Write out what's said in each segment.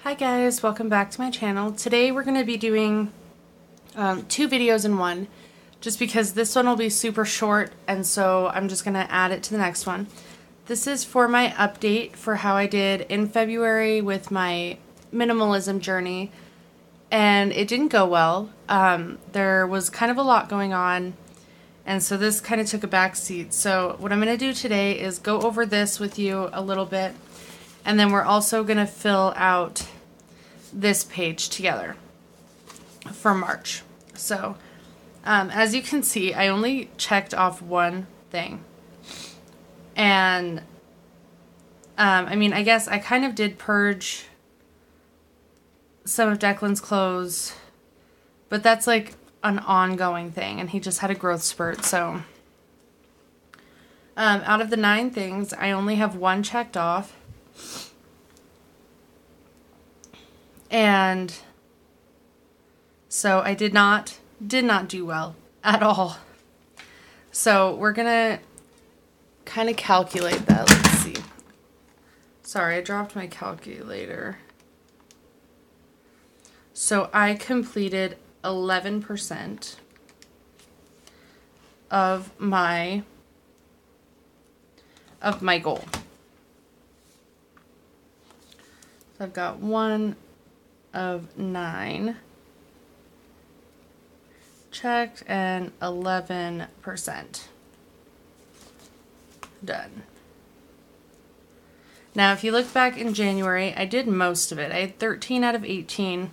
Hi guys, welcome back to my channel. Today we're going to be doing 2 videos in one, just because this one will be super short, and so I'm just going to add it to the next one. This is for my update for how I did in February with my minimalism journey, and it didn't go well. There was kind of a lot going on, and so this kind of took a back seat. So what I'm going to do today is go over this with you a little bit, and then we're also going to fill out this page together for March. So as you can see, I only checked off one thing. And I mean, I guess I kind of did purge some of Declan's clothes, but that's like an ongoing thing, and he just had a growth spurt. So out of the 9 things, I only have 1 checked off. And so I did not do well at all. So we're gonna kind of calculate that. Let's see. Sorry, I dropped my calculator. So I completed 11% of my goal. So I've got 1 of 9 checked and 11% done. Now, if you look back in January, I did most of it. I had 13 out of 18,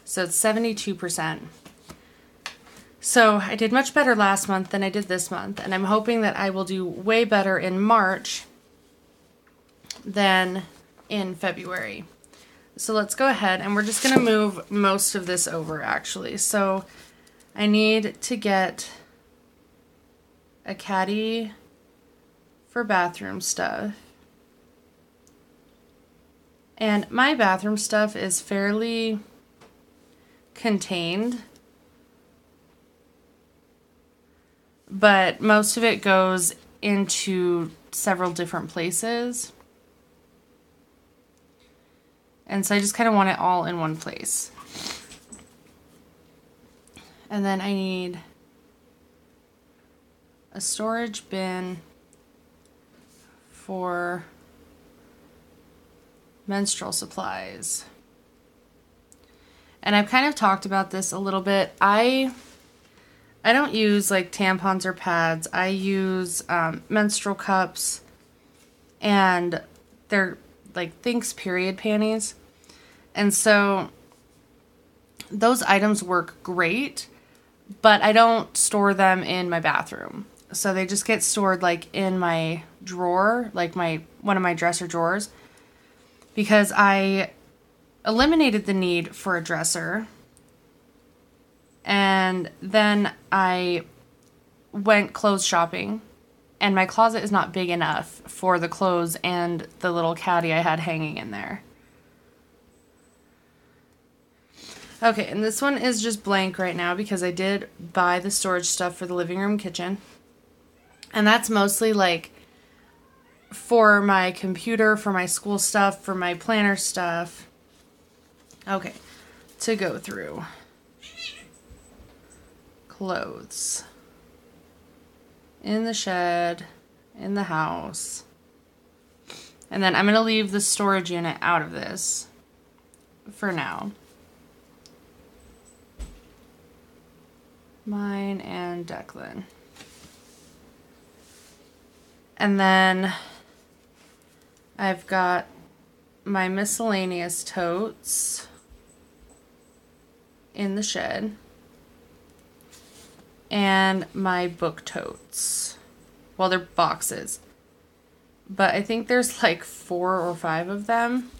so it's 72%. So I did much better last month than I did this month, and I'm hoping that I will do way better in March than in February. So let's go ahead, and we're just going to move most of this over, actually. So I need to get a caddy for bathroom stuff. And my bathroom stuff is fairly contained, but most of it goes into several different places. And so I just kind of want it all in one place. And then I need a storage bin for menstrual supplies. And I've kind of talked about this a little bit. I don't use like tampons or pads. I use menstrual cups, and they're like Thinx period panties. And so those items work great, but I don't store them in my bathroom. So they just get stored like in my drawer, like one of my dresser drawers, because I eliminated the need for a dresser. And then I went clothes shopping, and my closet is not big enough for the clothes and the little caddy I had hanging in there. Okay, and this one is just blank right now because I did buy the storage stuff for the living room kitchen. And that's mostly like for my computer, for my school stuff, for my planner stuff. Okay, to go through. Clothes. In the shed, in the house. And then I'm going to leave the storage unit out of this for now. Mine and Declan. And then I've got my miscellaneous totes in the shed. And my book totes. Well, they're boxes. But I think there's like 4 or 5 of them.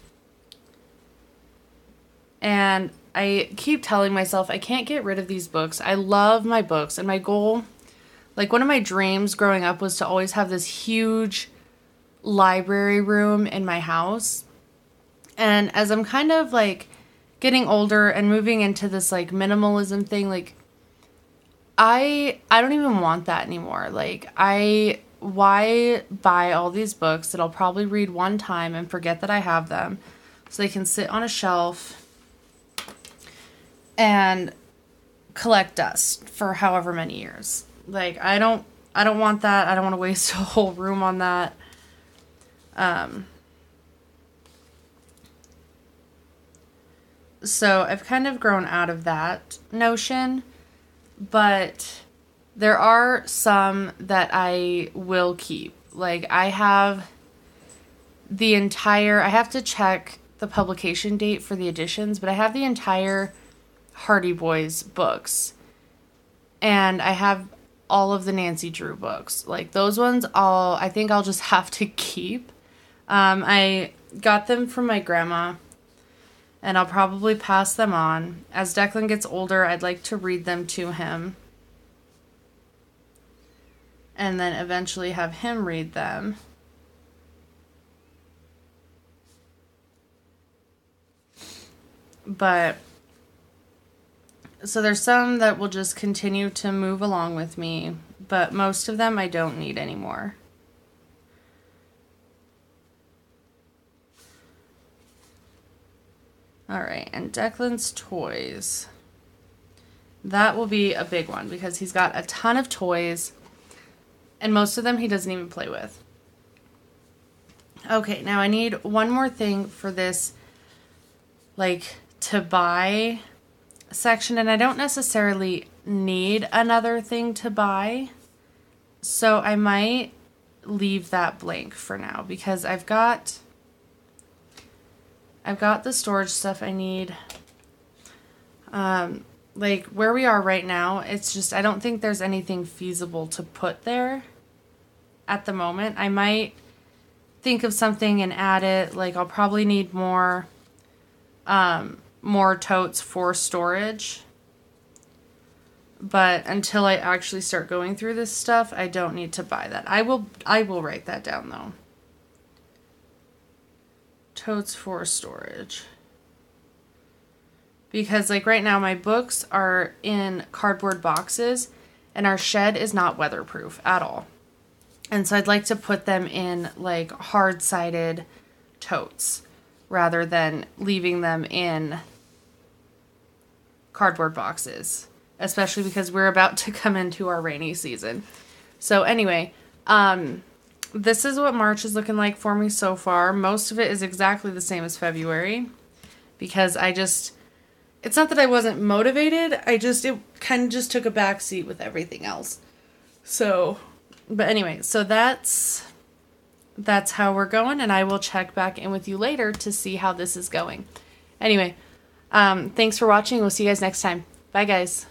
And I keep telling myself I can't get rid of these books. I love my books, and my goal, like one of my dreams growing up, was to always have this huge library room in my house. And as I'm kind of like getting older and moving into this like minimalism thing, like I don't even want that anymore. Like why buy all these books that I'll probably read one time and forget that I have them, so they can sit on a shelf and collect dust for however many years. Like, I don't want that. I don't want to waste a whole room on that. So I've kind of grown out of that notion, but there are some that I will keep. Like, I have to check the publication date for the editions, but I have the entire Hardy Boys books. And I have all of the Nancy Drew books. Like, those ones I think I'll just have to keep. I got them from my grandma, and I'll probably pass them on. As Declan gets older, I'd like to read them to him. And then eventually have him read them. But, so there's some that will just continue to move along with me, but most of them I don't need anymore. Alright, and Declan's toys. That will be a big one because he's got a ton of toys, and most of them he doesn't even play with. Okay, now I need one more thing for this, like, to buy section, and I don't necessarily need another thing to buy, so I might leave that blank for now because I've got the storage stuff I need. Like, where we are right now, it's just, I don't think there's anything feasible to put there at the moment. I might think of something and add it. Like, I'll probably need more totes for storage. But until I actually start going through this stuff, I don't need to buy that. I will write that down, though. Totes for storage. Because, like, right now my books are in cardboard boxes and our shed is not weatherproof at all. And so I'd like to put them in, like, hard-sided totes rather than leaving them in cardboard boxes, especially because we're about to come into our rainy season. So anyway, this is what March is looking like for me so far. Most of it is exactly the same as February because it's not that I wasn't motivated. It kind of just took a back seat with everything else. So, but anyway, so that's how we're going, and I will check back in with you later to see how this is going. Anyway, thanks for watching. We'll see you guys next time. Bye, guys.